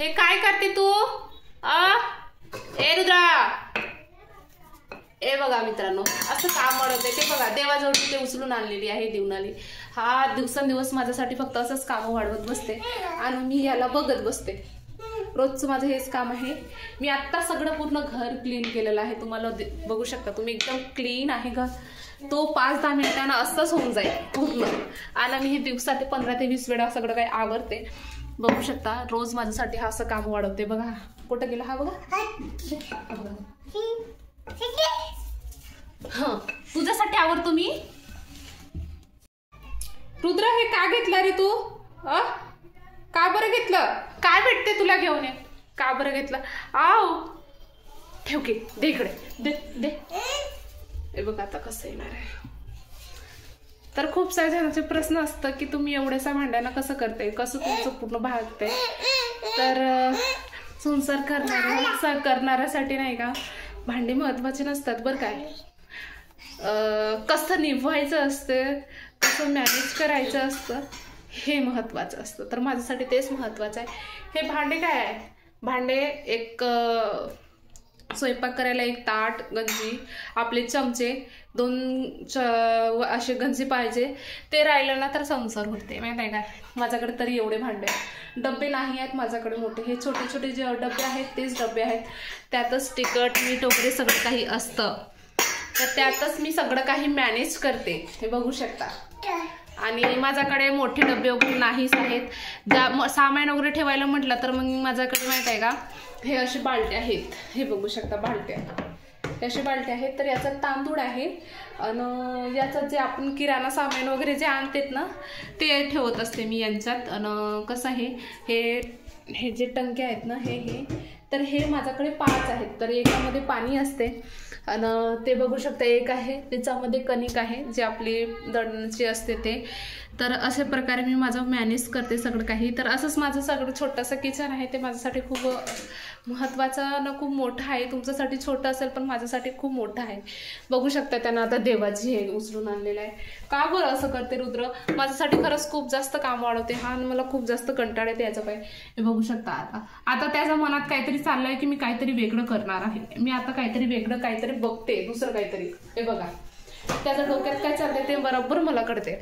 हे काय करते तू? ए रुद्रा, ए बघा मित्रांनो, असं काम वाढवते ते बघा. देवाजवळ ते उचलून आणलेली आहे देवनाली. हा दिवसेंदिवस माझ्यासाठी फक्त असंच काम वाढवत बसते आणि मी याला बघत बसते. रोजचं माझं हेच काम आहे. मी आत्ता सगळं पूर्ण घर क्लीन केलेलं आहे. तुम्हाला बघू शकता तुम्ही, एकदम क्लीन आहे घर. तो 5-10 मिनिटांना असंच होऊन जाईल पूर्ण. आणि मी हे दिवसात 15 ते 20 वेळा सगळं काही आवरते. बघू शकता रोज माझ्यासाठी हा असं काम वाढवते. बघा कुठं गेला हा बघा. हा तुझ्यासाठी आवरतो मी. रुद्र हे का घेतलं रे तू? का बरं घेतलं? काय भेटते तुला घेऊन ये? का बरं घेतलं? आव ठेव की, दे इकडे, दे दे. हे बघा आता कसं येणार आहे. तर खूप सारे जणांचे प्रश्न असतं की तुम्ही एवढ्यासा भांड्यांना कसं करते, कसं तुमचं पूर्ण भागते. तर संसार करणाऱ्यासाठी नाही का भांडी महत्वाची नसतात बरं काय. कसं निभवायचं असतं, कसं मॅनेज करायचं असतं हे महत्वाचं असतं. तर माझ्यासाठी तेच महत्वाचं आहे. हे भांडे काय आहे? भांडे एक स्वयंपाक करायला एक ताट, गंजी, आपले चमचे, 2 असे गंजी पाहिजे. ते राहिलं ना तर संसार होते माहिती आहे का. माझ्याकडे तरी एवढे भांडे. डबे नाही आहेत माझ्याकडे मोठे. हे छोटे छोटे जे डबे आहेत तेच डबे आहेत. त्यातच तिखट मीठ वगैरे सगळं काही असतं. तर त्यातच मी सगळं काही मॅनेज करते. हे बघू शकता. आणि माझ्याकडे मोठे डबे वगैरे नाहीच आहेत. सामान वगैरे ठेवायला म्हटलं तर मग माझ्याकडे माहित आहे का हे असे बालटे आहेत. हे बघू शकता बालट्या, असे बालटे आहेत. तर याचा तांदूळ आहे आणि याचं जे आपण किराणा सामान वगैरे जे आणतात ना ते ठेवत असते मी यांच्यात. आणि कसं आहे हे जे टंके आहेत ना हे तर हे माझ्याकडे 5 आहेत. तर एकामध्ये पाणी असते आणि ते बघू शकता एक आहे त्याच्यामध्ये कणिक आहे जे आपली दळणाची असते ते. तर अशा प्रकारे मी माझं मॅनेज करते सगळं काही. तर असंच माझं सगळं छोटंसं किचन आहे. ते माझ्यासाठी खूप महत्त्वाचं ना खूप मोठं आहे. तुमच्यासाठी छोटं असेल पण माझ्यासाठी खूप मोठं आहे. बघू शकता त्यांना आता देवाची हे उचलून आणलेलं आहे. का बरं असं करते रुद्र? माझ्यासाठी खरंच खूप जास्त काम वाढवते हा आणि मला खूप जास्त कंटाळ येते याचं पाय. हे बघू शकता आता त्याच्या मनात काहीतरी चाललंय की मी काहीतरी वेगळं करणार आहे. मी आता काहीतरी वेगळं काहीतरी बघते, दुसरं काहीतरी. हे बघा त्याच्या डोक्यात काय चाललंय ते बरोबर मला कळते.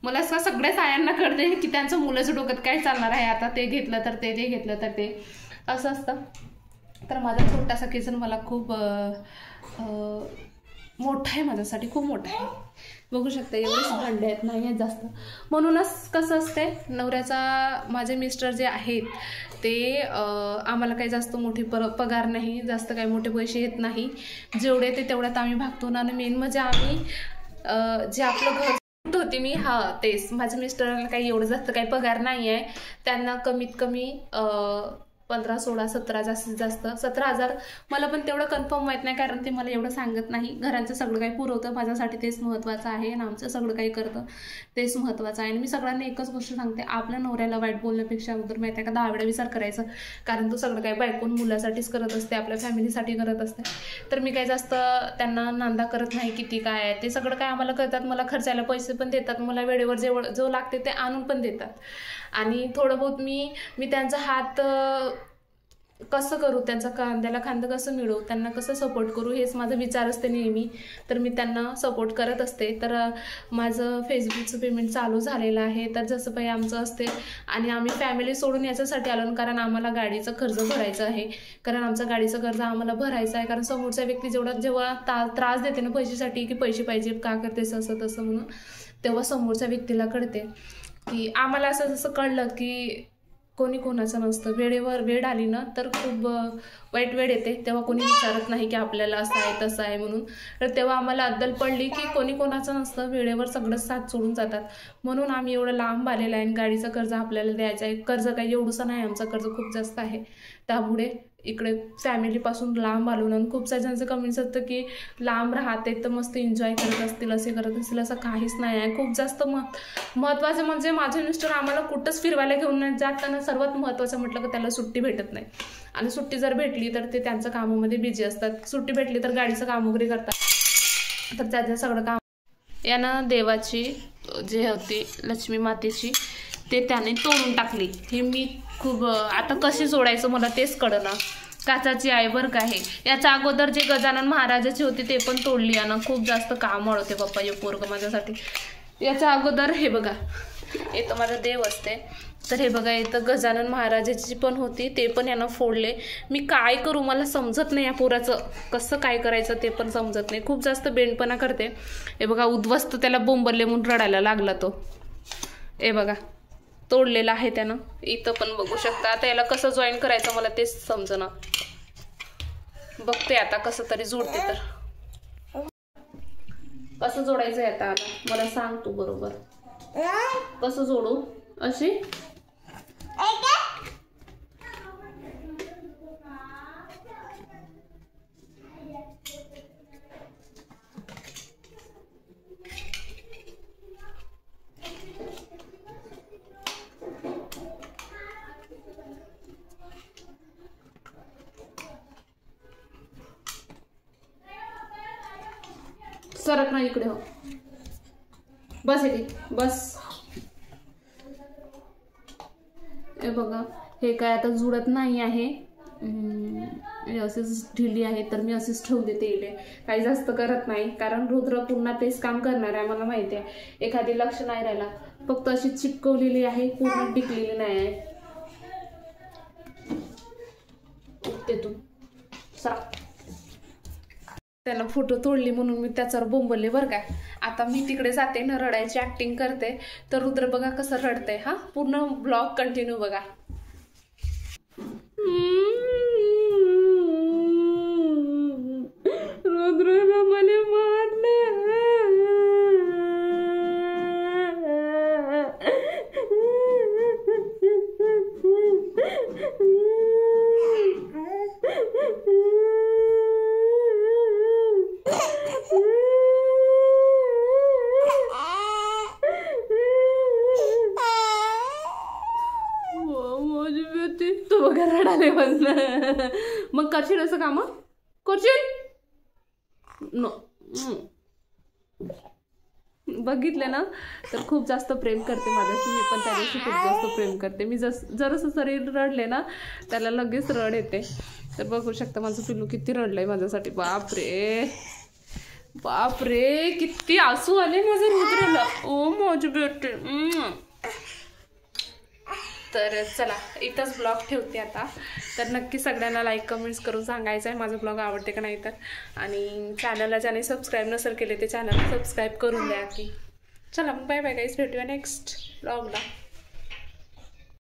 मला असं सगळ्याच आयांना कळते की त्यांचं मुलाच्या डोक्यात काय चालणार आहे. आता ते घेतलं तर ते घेतलं तर ते असं असतं. तर माझा छोटासा किचन मला खूप मोठा आहे, माझ्यासाठी खूप मोठा आहे. बघू शकता एवढेच भांडे आहेत, नाही आहेत जास्त. म्हणूनच कसं असते नवऱ्याचा, माझे मिस्टर जे आहेत ते आम्हाला काही जास्त मोठी पगार नाही, जास्त काही मोठे पैसे येत नाही. जेवढे ते तेवढ्यात आम्ही भागतो. आणि मेन म्हणजे आम्ही जे आपलं घर होती मी तेच माझ्या मिस्टरांना काही एवढं जास्त काही पगार नाही आहे. त्यांना कमीत कमी 15, 16, 17 जास्तीत जास्त 17,000. मला पण तेवढं कन्फर्म माहीत नाही कारण ते मला एवढं सांगत नाही. घराचं सगळं काही पुरवतं, माझ्यासाठी तेच महत्त्वाचं आहे. आणि आमचं सगळं काही करतं तेच महत्त्वाचं आहे. आणि मी सगळ्यांना एकच गोष्ट सांगते, आपल्या नवऱ्याला वाईट बोलण्यापेक्षा अगोदर माहिती आहे का 10 वेळा विचार करायचं. कारण तो सगळं काही बायकोन मुलासाठीच करत असते, आपल्या फॅमिलीसाठी करत असते. तर मी काही जास्त त्यांना नांदा करत नाही. किती काय आहे ते सगळं काय आम्हाला करतात. मला खर्चायला पैसे पण देतात, मला वेळेवर जो लागते ते आणून पण देतात. आणि थोडं बहुत मी त्यांचा हात कसं करू, त्यांचा खांद्याला खांदं कसं मिळवू, त्यांना कसं सपोर्ट करू हेच माझा विचार असते नेहमी. तर मी त्यांना सपोर्ट करत असते. तर माझं फेसबुकचं पेमेंट चालू झालेलं आहे. तर जसं काही आमचं असते आणि आम्ही फॅमिली सोडून याच्यासाठी आलो कारण आम्हाला गाडीचं कर्ज भरायचं आहे. कारण आमचं गाडीचं कर्ज आम्हाला भरायचं आहे. कारण समोरचा व्यक्ती जेव्हा त्रास देते ना पैशासाठी की पैसे पाहिजे का करतेस असं तसं म्हणून, तेव्हा समोरच्या व्यक्तीला कळते की आम्हाला असं जसं कळलं की कोणी कोणाचं नसतं. वेळेवर वेळ आली ना तर खूप वाईट वेळ येते, तेव्हा कोणी विचारत नाही की आपल्याला असं आहे तसं आहे म्हणून. तर तेव्हा आम्हाला अद्दल पडली की कोणी कोणाचं नसतं, वेळेवर सगळंच साथ सोडून जातात. म्हणून आम्ही एवढं लांब आलेलं आहे. आणि गाडीचं कर्ज आपल्याला द्यायचं आहे. कर्ज काही एवढंसं नाही, आमचं कर्ज खूप जास्त आहे. त्यामुळे इकडे फॅमिलीपासून लांब आलो ना. खूप साऱ्यांचं कमेंट्स असतं की लांब राहते तर मस्त एन्जॉय करत असतील, असे करत असतील. असं काहीच नाही आहे. खूप जास्त महत्त्वाचं म्हणजे माझे मिस्टर आम्हाला कुठंच फिरवायला घेऊन नाही जात. त्यांना सर्वात महत्त्वाचं म्हटलं की त्याला सुट्टी भेटत नाही. आणि सुट्टी जर भेटली तर ते त्यांच्या कामामध्ये बिझी असतात. सुट्टी भेटली तर गाडीचं काम वगैरे करतात. तर त्याचं सगळं काम यानं देवाची जी होती लक्ष्मी मातेची ते त्याने तोडून टाकली. हे मी खूप आता कशी सोडायचं मला तेच कळना. काचाची आहे बरं का हे. याच्या अगोदर जे गजानन महाराजाची होती ते पण तोडली आहे ना. खूप जास्त काम होते पप्पा हे पोरग माझ्यासाठी. याच्या अगोदर हे बघा, हे तर माझं देव असते. तर हे बघा इथं गजानन महाराजाची पण होती, ते पण यानं फोडले. मी काय करू मला समजत नाही, या पोराचं कसं काय करायचं ते पण समजत नाही. खूप जास्त बेंडपणा करते. हे बघा उद्ध्वस्त त्याला बोंबरले म्हणून रडायला लागला तो. हे बघा तोडलेला आहे त्यानं. इथं पण बघू शकता. आता याला कसं जॉईन करायचं मला तेच समजना. बघते आता कसं तरी जोडते. तर कसं जोडायचं आता मला सांग तू बरोबर. कसं जोडू अशी? सरक ना इकडे. हो बस इथे बस. हे बघा हे काय आता जुळत नाही आहे. असेच ढिली आहे तर मी असेच ठेवून देते. इले काही जास्त करत नाही कारण रुद्र पुन्हा तेच काम करणार आहे मला माहिती आहे. एखादी लक्ष नाही राहिला, फक्त अशी चिपकवलेली आहे, पूर्ण टिकलेली नाही आहे. तेतून सरा त्यानं फोटो तोडली म्हणून मी त्याच्यावर बोंबलले बरं का. आता मी तिकडे जाते ना, रडायची ऍक्टिंग करते. तर रुद्र बघा कसं रडतंय. हा पूर्ण ब्लॉग कंटिन्यू बघा. रुद्र मला मारलं. तू बघा रडाले म्हणलं. मग करशील असं काम? करशील नो. बघितलं ना तर खूप जास्त प्रेम करते माझ्याशी. मी पण त्याच्याशी खूप जास्त प्रेम करते. मी जरासं शरीर रडले ना त्याला लगेच रड येते. तर बघू शकता माझं पिल्लू किती रडलंय माझ्यासाठी. बापरे बापरे किती आसू आले माझ्या रुद्राला. ओ माझी बेटे. तर चला इथंच ब्लॉग ठेवते आता. तर नक्की सगळ्यांना लाईक कमेंट्स करून सांगायचं आहे माझं ब्लॉग आवडते का नाही तर. आणि चॅनलला ज्याने सबस्क्राईब नसेल केले ते चॅनलला सबस्क्राईब करून द्या की. चला बाय बाय गाईस, भेटूया नेक्स्ट ब्लॉगला.